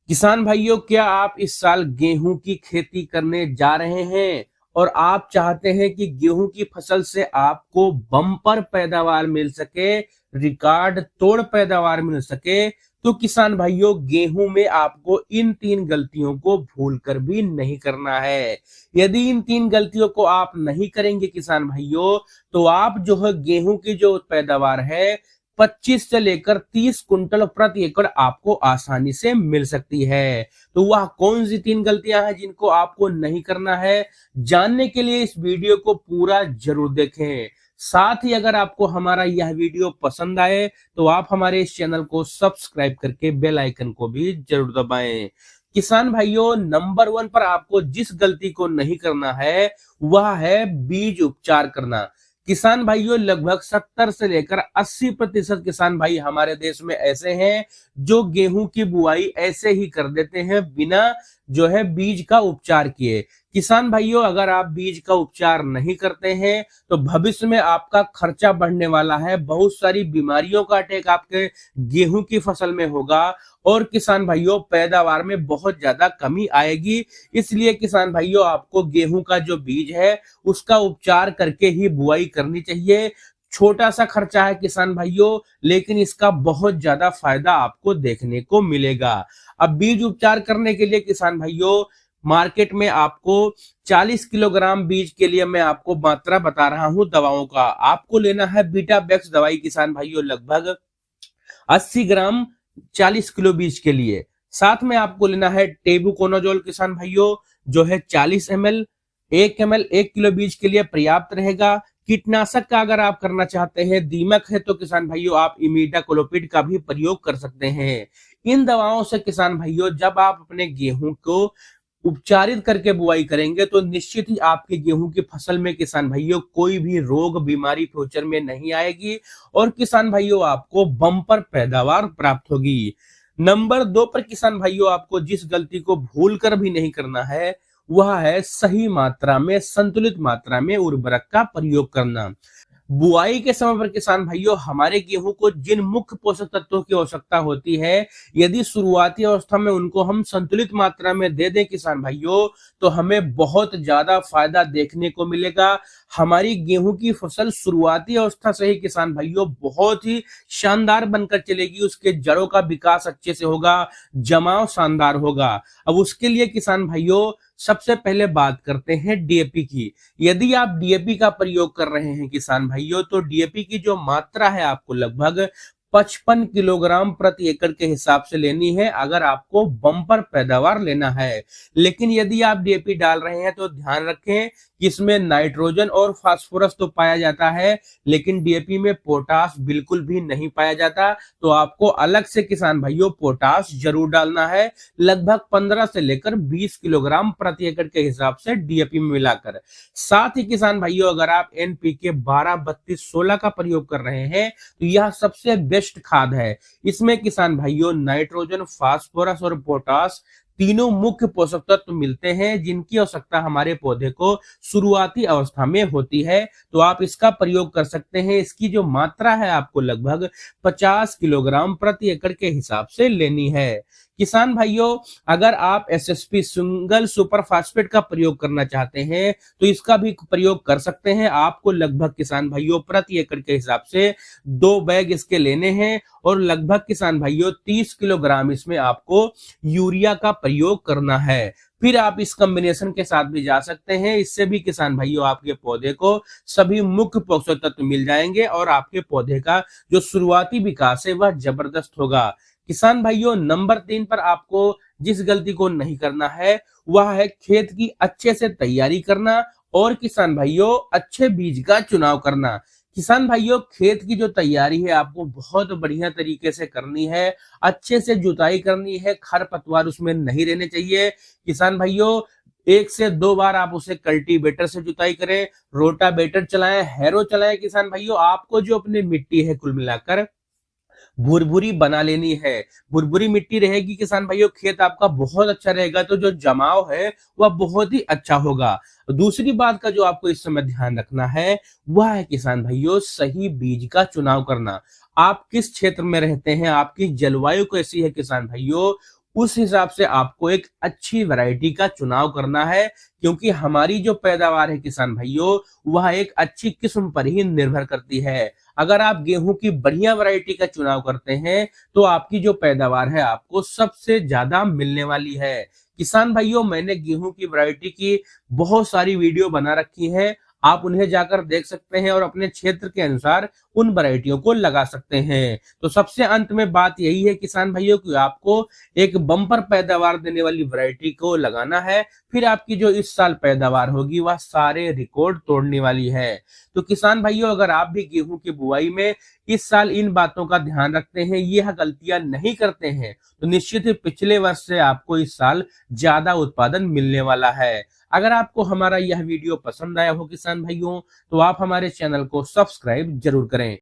किसान भाइयों, क्या आप इस साल गेहूं की खेती करने जा रहे हैं और आप चाहते हैं कि गेहूं की फसल से आपको बम्पर पैदावार मिल सके, रिकॉर्ड तोड़ पैदावार मिल सके? तो किसान भाइयों, गेहूं में आपको इन 3 गलतियों को भूलकर भी नहीं करना है। यदि इन 3 गलतियों को आप नहीं करेंगे किसान भाइयों, तो आप जो है गेहूं की जो पैदावार है 25 से लेकर 30 कुंटल प्रति एकड़ आपको आसानी से मिल सकती है। तो वह कौन सी 3 गलतियां हैं जिनको आपको नहीं करना है? जानने के लिए इस वीडियो को पूरा जरूर देखें। साथ ही अगर आपको हमारा यह वीडियो पसंद आए तो आप हमारे इस चैनल को सब्सक्राइब करके बेल आइकन को भी जरूर दबाएं। किसान भाइयों, नंबर 1 पर आपको जिस गलती को नहीं करना है वह है बीज उपचार करना। किसान भाइयों, लगभग 70 से लेकर 80% किसान भाई हमारे देश में ऐसे हैं जो गेहूं की बुआई ऐसे ही कर देते हैं बिना जो है बीज का उपचार किए। किसान भाइयों, अगर आप बीज का उपचार नहीं करते हैं तो भविष्य में आपका खर्चा बढ़ने वाला है, बहुत सारी बीमारियों का अटैक आपके गेहूं की फसल में होगा और किसान भाइयों पैदावार में बहुत ज्यादा कमी आएगी। इसलिए किसान भाइयों, आपको गेहूं का जो बीज है उसका उपचार करके ही बुआई करनी चाहिए। छोटा सा खर्चा है किसान भाइयों, लेकिन इसका बहुत ज्यादा फायदा आपको देखने को मिलेगा। अब बीज उपचार करने के लिए किसान भाइयों, मार्केट में आपको 40 किलोग्राम बीज के लिए मैं आपको मात्रा बता रहा हूं दवाओं का। आपको लेना है बीटाबैक्स दवाई किसान भाइयों, लगभग 80 ग्राम 40 किलो बीज के लिए। साथ में आपको लेना है टेबुकोनाजोल किसान भाइयों, जो है 40 ml। 1 ml 1 किलो बीज के लिए पर्याप्त रहेगा। कीटनाशक का अगर आप करना चाहते हैं, दीमक है तो किसान भाइयों आप इमिडाक्लोपिड का भी प्रयोग कर सकते हैं। इन दवाओं से किसान भाइयों, जब आप अपने गेहूं को उपचारित करके बुआई करेंगे तो निश्चित ही आपके गेहूं की फसल में किसान भाइयों कोई भी रोग बीमारी फ्यूचर में नहीं आएगी और किसान भाइयों आपको बम्पर पैदावार प्राप्त होगी। नंबर 2 पर किसान भाइयों, आपको जिस गलती को भूल कर भी नहीं करना है वह है सही मात्रा में, संतुलित मात्रा में उर्वरक का प्रयोग करना। बुआई के समय पर किसान भाइयों, हमारे गेहूं को जिन मुख्य पोषक तत्वों की आवश्यकता होती है, यदि शुरुआती अवस्था में उनको हम संतुलित मात्रा में दे दें किसान भाइयों, तो हमें बहुत ज्यादा फायदा देखने को मिलेगा। हमारी गेहूं की फसल शुरुआती अवस्था से ही किसान भाइयों बहुत ही शानदार बनकर चलेगी, उसके जड़ों का विकास अच्छे से होगा, जमाव शानदार होगा। अब उसके लिए किसान भाइयों, सबसे पहले बात करते हैं डीएपी की। यदि आप डीएपी का प्रयोग कर रहे हैं किसान भाइयों, तो डीएपी की जो मात्रा है आपको लगभग 55 किलोग्राम प्रति एकड़ के हिसाब से लेनी है अगर आपको बम्पर पैदावार लेना है। लेकिन यदि आप डीएपी डाल रहे हैं तो ध्यान रखें कि इसमें नाइट्रोजन और फास्फोरस तो पाया जाता है, लेकिन डीएपी में पोटास बिल्कुल भी नहीं पाया जाता। तो आपको अलग से किसान भाइयों पोटास जरूर डालना है, लगभग 15 से लेकर 20 किलोग्राम प्रति एकड़ के हिसाब से डीएपी में मिलाकर। साथ ही किसान भाइयों, अगर आप एनपीके 12-32-16 का प्रयोग कर रहे हैं तो यह सबसे बेस्ट खाद है। इसमें किसान भाइयों नाइट्रोजन, फास्फोरस और पोटास तीनों मुख्य पोषक तत्व मिलते हैं जिनकी आवश्यकता हमारे पौधे को शुरुआती अवस्था में होती है। तो आप इसका प्रयोग कर सकते हैं। इसकी जो मात्रा है आपको लगभग 50 किलोग्राम प्रति एकड़ के हिसाब से लेनी है। किसान भाइयों, अगर आप एसएसपी सिंगल सुपर फास्फेट का प्रयोग करना चाहते हैं तो इसका भी प्रयोग कर सकते हैं। आपको लगभग किसान भाइयों प्रति एकड़ के हिसाब से 2 बैग इसके लेने हैं और लगभग किसान भाइयों 30 किलोग्राम इसमें आपको यूरिया का प्रयोग करना है। फिर आप इस कॉम्बिनेशन के साथ भी जा सकते हैं। इससे भी किसान भाइयों आपके पौधे को सभी मुख्य पोषक तत्व मिल जाएंगे और आपके पौधे का जो शुरुआती विकास है वह जबरदस्त होगा। किसान भाइयों, नंबर 3 पर आपको जिस गलती को नहीं करना है वह है खेत की अच्छे से तैयारी करना और किसान भाइयों अच्छे बीज का चुनाव करना। किसान भाइयों, खेत की जो तैयारी है आपको बहुत बढ़िया तरीके से करनी है, अच्छे से जुताई करनी है, खरपतवार उसमें नहीं रहने चाहिए। किसान भाइयों, 1 से 2 बार आप उसे कल्टीवेटर से जुताई करें, रोटावेटर चलाएं, हैरो चलाएं। किसान भाइयों, आपको जो अपनी मिट्टी है कुल मिलाकर भुरभुरी बना लेनी है। भुरभुरी मिट्टी रहेगी किसान भाइयों, खेत आपका बहुत अच्छा रहेगा, तो जो जमाव है वह बहुत ही अच्छा होगा। दूसरी बात का जो आपको इस समय ध्यान रखना है वह है किसान भाइयों सही बीज का चुनाव करना। आप किस क्षेत्र में रहते हैं, आपकी जलवायु कैसी है किसान भाइयों, उस हिसाब से आपको एक अच्छी वैरायटी का चुनाव करना है, क्योंकि हमारी जो पैदावार है किसान भाइयों, वह एक अच्छी किस्म पर ही निर्भर करती है। अगर आप गेहूं की बढ़िया वैरायटी का चुनाव करते हैं तो आपकी जो पैदावार है आपको सबसे ज्यादा मिलने वाली है। किसान भाइयों, मैंने गेहूं की वैरायटी की बहुत सारी वीडियो बना रखी है, आप उन्हें जाकर देख सकते हैं और अपने क्षेत्र के अनुसार उन वैरायटियों को लगा सकते हैं। तो सबसे अंत में बात यही है किसान भाइयों कि आपको एक बम्पर पैदावार देने वाली वैरायटी को लगाना है, फिर आपकी जो इस साल पैदावार होगी वह सारे रिकॉर्ड तोड़ने वाली है। तो किसान भाइयों, अगर आप भी गेहूं की बुआई में इस साल इन बातों का ध्यान रखते हैं, यह गलतियां नहीं करते हैं, तो निश्चित ही पिछले वर्ष से आपको इस साल ज्यादा उत्पादन मिलने वाला है। अगर आपको हमारा यह वीडियो पसंद आया हो किसान भाइयों, तो आप हमारे चैनल को सब्सक्राइब जरूर करें।